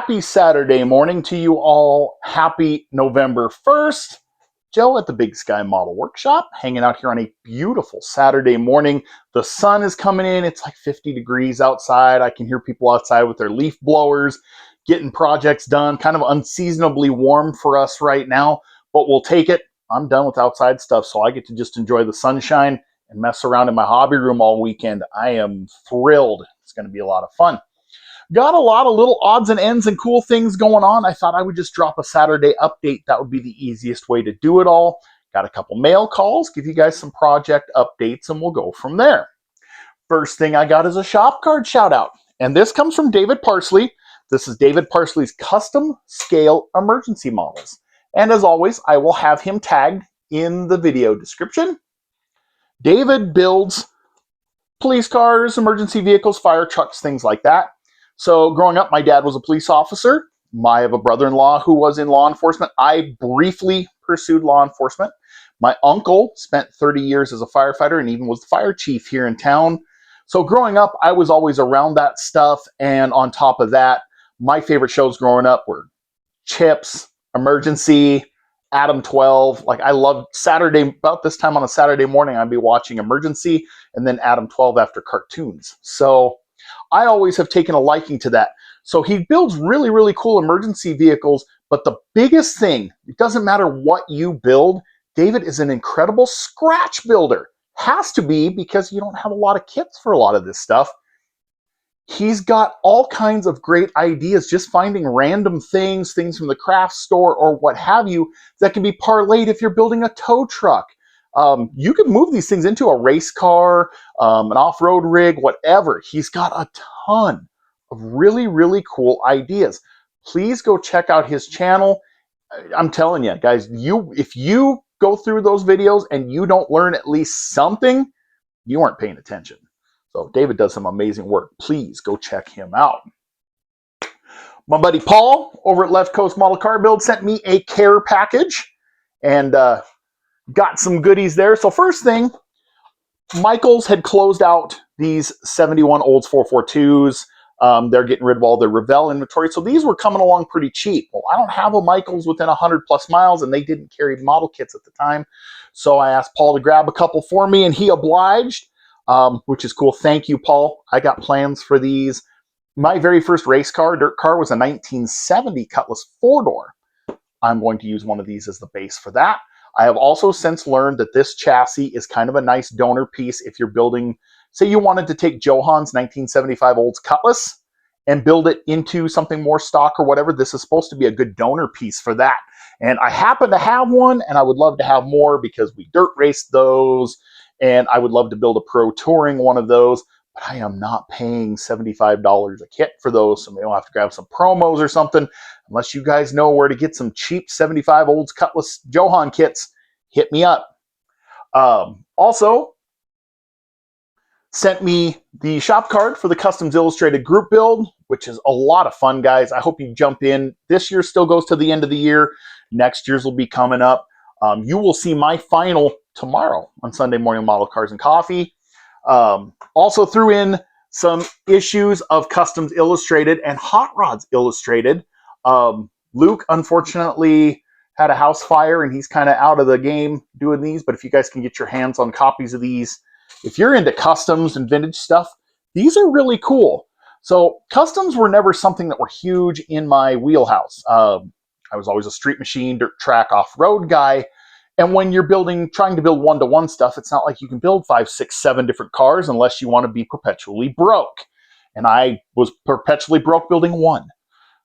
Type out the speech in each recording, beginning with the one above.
Happy Saturday morning to you all. Happy November 1st. Joe at the Big Sky Model Workshop, hanging out here on a beautiful Saturday morning. The sun is coming in. It's like 50 degrees outside. I can hear people outside with their leaf blowers, getting projects done. Kind of unseasonably warm for us right now, but we'll take it. I'm done with outside stuff, so I get to just enjoy the sunshine and mess around in my hobby room all weekend. I am thrilled. It's going to be a lot of fun. Got a lot of little odds and ends and cool things going on. I thought I would just drop a Saturday update. That would be the easiest way to do it all. Got a couple mail calls, give you guys some project updates, and we'll go from there. First thing I got is a shop card shout out. And this comes from David Parsley. This is David Parsley's custom scale emergency models. And as always, I will have him tagged in the video description. David builds police cars, emergency vehicles, fire trucks, things like that. So growing up, my dad was a police officer. I have a brother-in-law who was in law enforcement. I briefly pursued law enforcement. My uncle spent 30 years as a firefighter and even was the fire chief here in town. So growing up, I was always around that stuff. And on top of that, my favorite shows growing up were Chips, Emergency, Adam 12. Like I loved Saturday, about this time on a Saturday morning, I'd be watching Emergency and then Adam 12 after cartoons. So I always have taken a liking to that. So he builds really, really cool emergency vehicles, but the biggest thing, it doesn't matter what you build, David is an incredible scratch builder. Has to be because you don't have a lot of kits for a lot of this stuff. He's got all kinds of great ideas, just finding random things from the craft store or what have you, that can be parlayed if you're building a tow truck. You can move these things into a race car, an off-road rig, whatever. He's got a ton of really, really cool ideas. Please go check out his channel. I'm telling you, guys, if you go through those videos and you don't learn at least something, you aren't paying attention. So David does some amazing work. Please go check him out. My buddy Paul over at Left Coast Model Car Build sent me a care package and got some goodies there. So first thing, Michaels had closed out these 71 Olds 442s. They're getting rid of all their Revell inventory. So these were coming along pretty cheap. Well, I don't have a Michaels within 100 plus miles, and they didn't carry model kits at the time. So I asked Paul to grab a couple for me, and he obliged, which is cool. Thank you, Paul. I got plans for these. My very first race car, dirt car, was a 1970 Cutlass 4-door. I'm going to use one of these as the base for that. I have also since learned that this chassis is kind of a nice donor piece if you're building, say you wanted to take Johan's 1975 Olds Cutlass and build it into something more stock or whatever. This is supposed to be a good donor piece for that. And I happen to have one, and I would love to have more because we dirt raced those, and I would love to build a pro touring one of those, but I am not paying $75 a kit for those, so maybe I'll have to grab some promos or something. Unless you guys know where to get some cheap 75 Olds Cutlass Johan kits, hit me up. Also, sent me the shop card for the Customs Illustrated group build, which is a lot of fun, guys. I hope you jump in. This year still goes to the end of the year. Next year's will be coming up. You will see my final tomorrow on Sunday Morning Model Cars and Coffee. Also threw in some issues of Customs Illustrated and Hot Rods Illustrated. Luke, unfortunately, had a house fire, and he's kind of out of the game doing these. But if you guys can get your hands on copies of these, if you're into customs and vintage stuff, these are really cool. So customs were never something that were huge in my wheelhouse. I was always a street machine, dirt track, off-road guy. And when you're trying to build one-to-one stuff, it's not like you can build 5, 6, 7 different cars unless you want to be perpetually broke. And I was perpetually broke building one.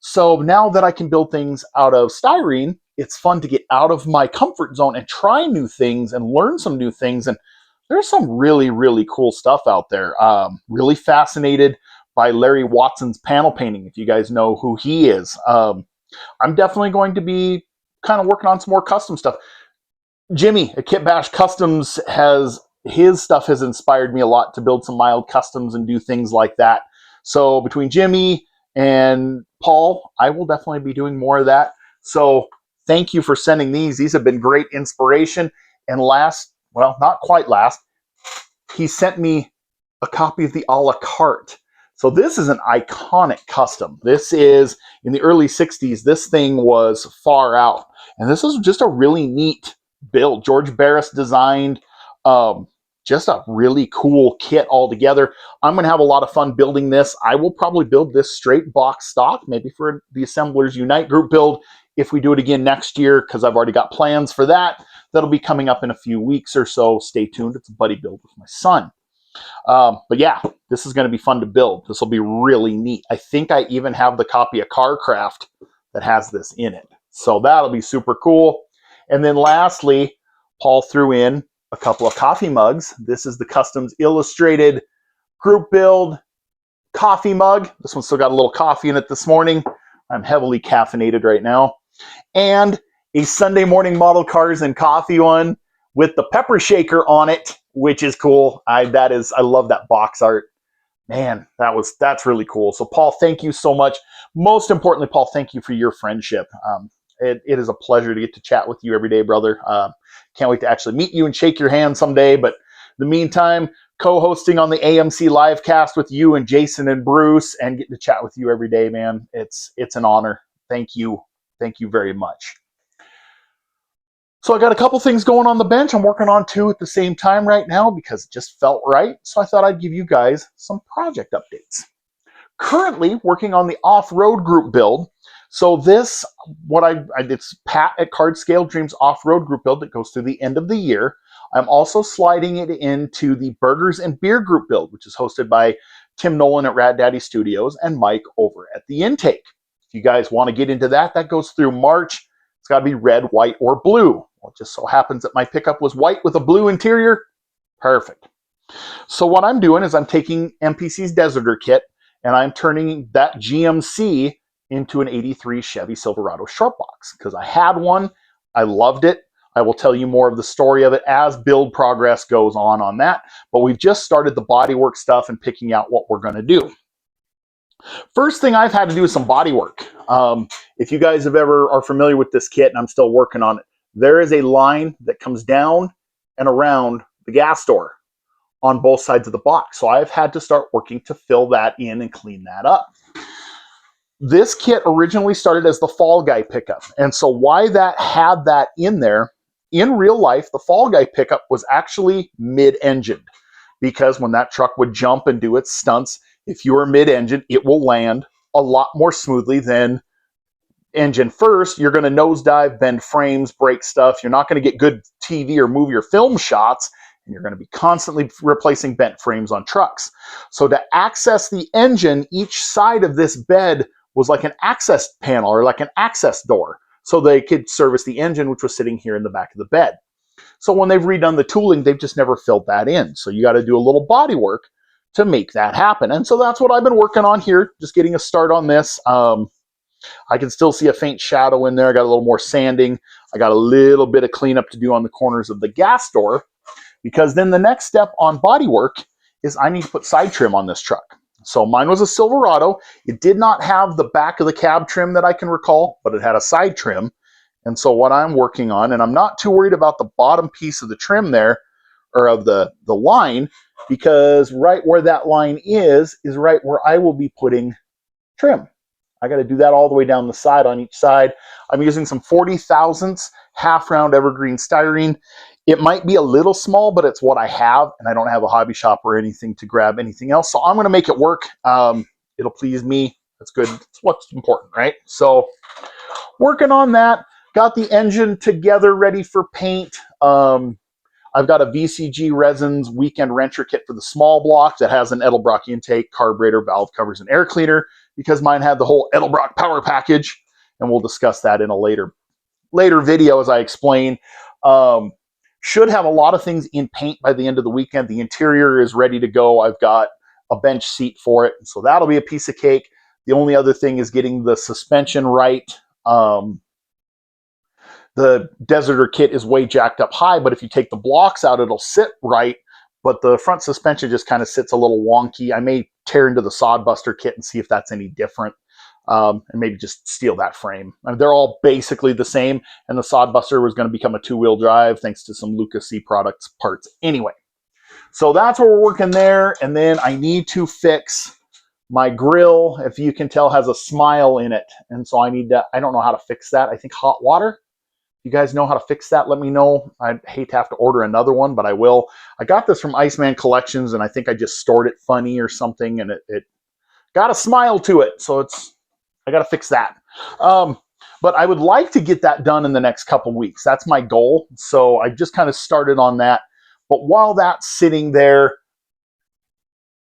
So now that I can build things out of styrene, it's fun to get out of my comfort zone and try new things and learn some new things. And there's some really, really cool stuff out there. Really fascinated by Larry Watson's panel painting, if you guys know who he is. I'm definitely going to be kind of working on some more custom stuff. Jimmy at Kit Bash Customs his stuff has inspired me a lot to build some mild customs and do things like that. So between Jimmy and Paul, I will definitely be doing more of that. So thank you for sending these. These have been great inspiration. And last, well, not quite last, he sent me a copy of the a la carte. So this is an iconic custom. This is in the early 60s. This thing was far out. And this is just a really neat build. George Barris designed just a really cool kit altogether. I'm going to have a lot of fun building this. I will probably build this straight box stock, maybe for the Assemblers Unite group build if we do it again next year, because I've already got plans for that. That'll be coming up in a few weeks or so. Stay tuned. It's a buddy build with my son. But yeah, this is going to be fun to build. This will be really neat. I think I even have the copy of CarCraft that has this in it. So that'll be super cool. And then lastly, Paul threw in a couple of coffee mugs. This is the Customs Illustrated group build coffee mug. This one's still got a little coffee in it this morning. I'm heavily caffeinated right now. And a Sunday morning model cars and coffee one with the pepper shaker on it, which is cool. I love that box art. Man, that's really cool. So Paul, thank you so much. Most importantly, Paul, thank you for your friendship. It is a pleasure to get to chat with you every day, brother. Can't wait to actually meet you and shake your hand someday. But in the meantime, co-hosting on the AMC Livecast with you and Jason and Bruce and getting to chat with you every day, man. It's an honor. Thank you. Thank you very much. So I got a couple things going on the bench. I'm working on two at the same time right now because it just felt right. So I thought I'd give you guys some project updates. Currently working on the off-road group build. So this, it's Pat at Card Scale Dreams off-road group build that goes through the end of the year. I'm also sliding it into the Burgers and Beer group build, which is hosted by Tim Nolan at Rad Daddy Studios and Mike over at The Intake. If you guys want to get into that, that goes through March. It's got to be red, white, or blue. Well, it just so happens that my pickup was white with a blue interior. Perfect. So what I'm doing is I'm taking MPC's Deserter kit and I'm turning that GMC into an 83 Chevy Silverado short box because I had one. I loved it. I will tell you more of the story of it as build progress goes on that. But we've just started the bodywork stuff and picking out what we're going to do. First thing I've had to do is some body work. If you guys are familiar with this kit, and I'm still working on it, there is a line that comes down and around the gas door on both sides of the box. So I've had to start working to fill that in and clean that up. This kit originally started as the Fall Guy pickup. And so why that had that in there, in real life, the Fall Guy pickup was actually mid-engined. Because when that truck would jump and do its stunts, if you are mid-engine, it will land a lot more smoothly than engine first. You're going to nosedive, bend frames, break stuff. You're not going to get good TV or movie or film shots, and you're going to be constantly replacing bent frames on trucks. So to access the engine, each side of this bed was like an access panel or like an access door. So they could service the engine, which was sitting here in the back of the bed. So when they've redone the tooling, they've just never filled that in. So you got to do a little body work to make that happen. And so that's what I've been working on here, just getting a start on this. I can still see a faint shadow in there. I got a little more sanding. I got a little bit of cleanup to do on the corners of the gas door, because then the next step on body work is I need to put side trim on this truck. So mine was a Silverado. It did not have the back of the cab trim that I can recall, but it had a side trim. And so what I'm working on, and I'm not too worried about the bottom piece of the trim there, or of the line, because right where that line is right where I will be putting trim. I got to do that all the way down the side on each side. I'm using some 40 thousandths half round evergreen styrene. It might be a little small, but it's what I have, and I don't have a hobby shop or anything to grab anything else. So I'm going to make it work. It'll please me. That's good. It's what's important, right? So working on that. Got the engine together, ready for paint. I've got a VCG Resins weekend wrencher kit for the small block that has an Edelbrock intake, carburetor, valve covers, and air cleaner, because mine had the whole Edelbrock power package, and we'll discuss that in a later video as I explain. Should have a lot of things in paint by the end of the weekend. The interior is ready to go. I've got a bench seat for it, so that'll be a piece of cake. The only other thing is getting the suspension right. The Deserter kit is way jacked up high, but if you take the blocks out, it'll sit right, but the front suspension just kind of sits a little wonky. I may tear into the Sodbuster kit and see if that's any different, and maybe just steal that frame. I mean, they're all basically the same, and the Sodbuster was going to become a two-wheel drive thanks to some Lucas C Products parts anyway. So that's where we're working there, and then I need to fix My grill, if you can tell, has a smile in it. And so I don't know how to fix that. I think hot water. If you guys know how to fix that, let me know. I'd hate to have to order another one, but I will. I got this from Iceman Collections, and I think I just stored it funny or something, and it got a smile to it. So I got to fix that. But I would like to get that done in the next couple weeks. That's my goal. So I just kind of started on that. But while that's sitting there,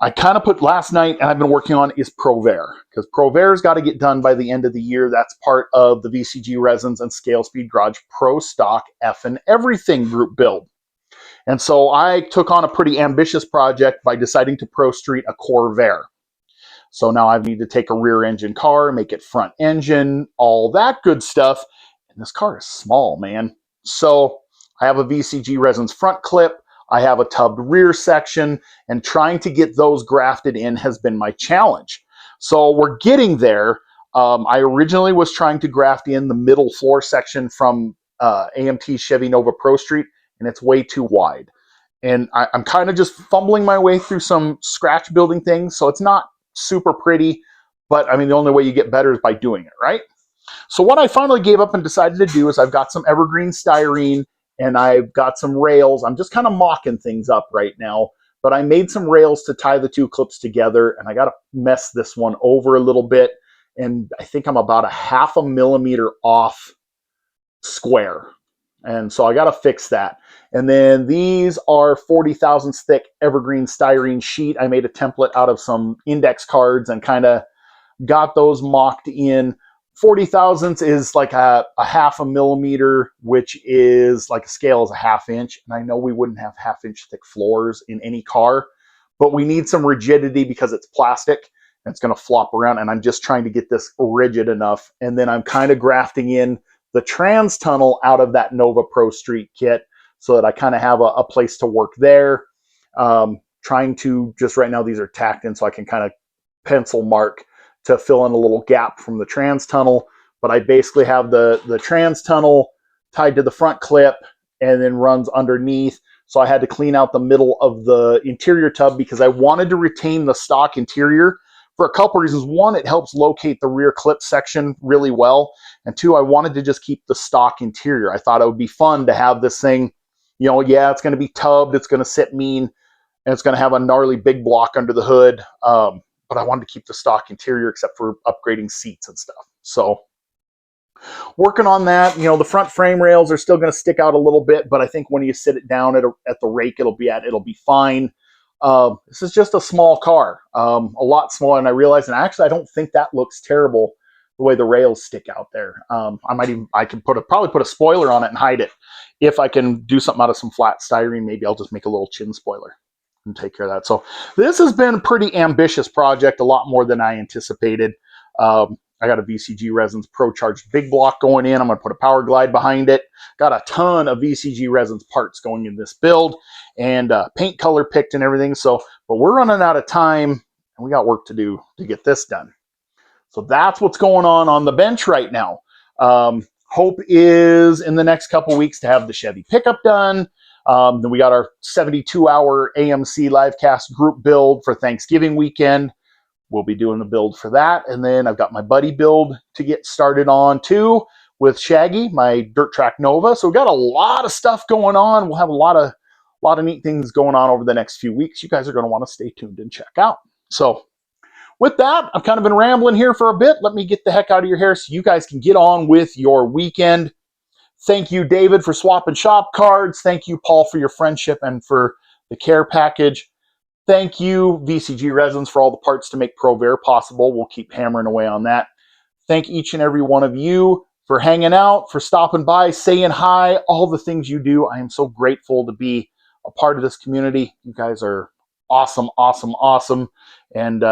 I kind of put last night, and I've been working on, is Corvair, because Corvair's got to get done by the end of the year. That's part of the VCG Resins and Scale Speed Garage Pro Stock Effin' Everything group build. And so I took on a pretty ambitious project by deciding to Pro Street a Corvair. So now I need to take a rear engine car, make it front engine, all that good stuff. And this car is small, man. So I have a VCG Resins front clip. I have a tubbed rear section, and trying to get those grafted in has been my challenge. So we're getting there. I originally was trying to graft in the middle floor section from AMT Chevy Nova Pro Street, and it's way too wide. And I'm kind of just fumbling my way through some scratch building things, so it's not super pretty, but I mean, the only way you get better is by doing it, right? So what I finally gave up and decided to do is I've got some evergreen styrene and I've got some rails. I'm just kind of mocking things up right now, but I made some rails to tie the two clips together, and I got to mess this one over a little bit. And I think I'm about a 0.5 millimeter off square. And so I got to fix that. And then these are 40 thousandths thick evergreen styrene sheet. I made a template out of some index cards and kind of got those mocked in. 40 thousandths is like a 0.5 millimeter, which is like a scale is a 1/2 inch. And I know we wouldn't have 1/2 inch thick floors in any car, but we need some rigidity because it's plastic and it's going to flop around. And I'm just trying to get this rigid enough. And then I'm kind of grafting in the trans tunnel out of that Nova Pro Street kit so that I kind of have a place to work there. Trying to just right now, these are tacked in so I can kind of pencil mark to fill in a little gap from the trans tunnel. But I basically have the trans tunnel tied to the front clip and then runs underneath. So I had to clean out the middle of the interior tub because I wanted to retain the stock interior for a couple reasons. One, it helps locate the rear clip section really well. And two, I wanted to just keep the stock interior. I thought it would be fun to have this thing, yeah, it's going to be tubbed, it's going to sit mean, and it's going to have a gnarly big block under the hood. But I wanted to keep the stock interior except for upgrading seats and stuff. So working on that. The front frame rails are still going to stick out a little bit, but I think when you sit it down at the rake it'll be fine. This is just a small car, a lot smaller than I realized, and actually I don't think that looks terrible the way the rails stick out there. I can probably put a spoiler on it and hide it. If I can do something out of some flat styrene, maybe I'll just make a little chin spoiler and take care of that. So this has been a pretty ambitious project, a lot more than I anticipated. I got a VCG Resins Pro Charged big block going in. I'm going to put a power glide behind it. Got a ton of VCG Resins parts going in this build, and paint color picked and everything. So, but we're running out of time, and we got work to do to get this done. So that's what's going on the bench right now. Hope is in the next couple weeks to have the Chevy pickup done. Then we got our 72-hour AMC livecast group build for Thanksgiving weekend. We'll be doing the build for that. And then I've got my buddy build to get started on too with Shaggy, my Dirt Track Nova. So we've got a lot of stuff going on. We'll have a lot of neat things going on over the next few weeks. You guys are going to want to stay tuned and check out. So with that, I've kind of been rambling here for a bit. Let me get the heck out of your hair so you guys can get on with your weekend. Thank you, David, for swapping shop cards. Thank you, Paul, for your friendship and for the care package. Thank you, VCG Resins, for all the parts to make Corvair possible. We'll keep hammering away on that. Thank each and every one of you for hanging out, for stopping by, saying hi, all the things you do. I am so grateful to be a part of this community. You guys are awesome, awesome, awesome. And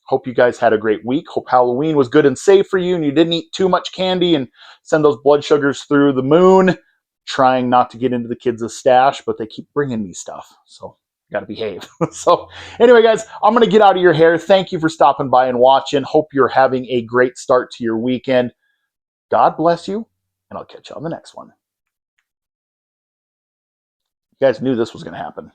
hope you guys had a great week. Hope Halloween was good and safe for you and you didn't eat too much candy and send those blood sugars through the moon. Trying not to get into the kids' stash, but they keep bringing me stuff. So got to behave. So anyway, guys, I'm going to get out of your hair. Thank you for stopping by and watching. Hope you're having a great start to your weekend. God bless you, and I'll catch you on the next one. You guys knew this was going to happen.